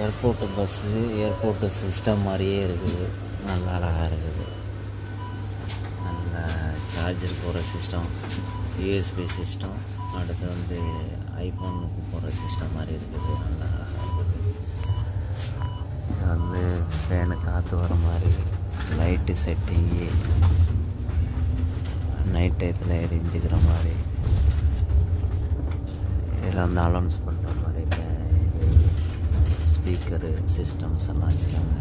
Airport bus airport system மாதிரியே இருக்குது. நல்லா அழகாக இருக்குது. நல்ல சார்ஜர் போகிற சிஸ்டம், யூஎஸ்பி சிஸ்டம், அடுத்து வந்து ஐஃபோனுக்கு போகிற சிஸ்டம் மாதிரி இருக்குது. நல்லா அழகாக இருக்குது. இது வந்து ஃபேனு காற்று வர மாதிரி, லைட்டு செட்டிங்கு, நைட் டயத்தில் எரிஞ்சுக்கிற மாதிரி, இதில் வந்து அலௌன்ஸ் பண்ணுற மாதிரி ஸ்பீக்கரு சிஸ்டம்ஸ் எல்லாம் வச்சுருக்காங்க.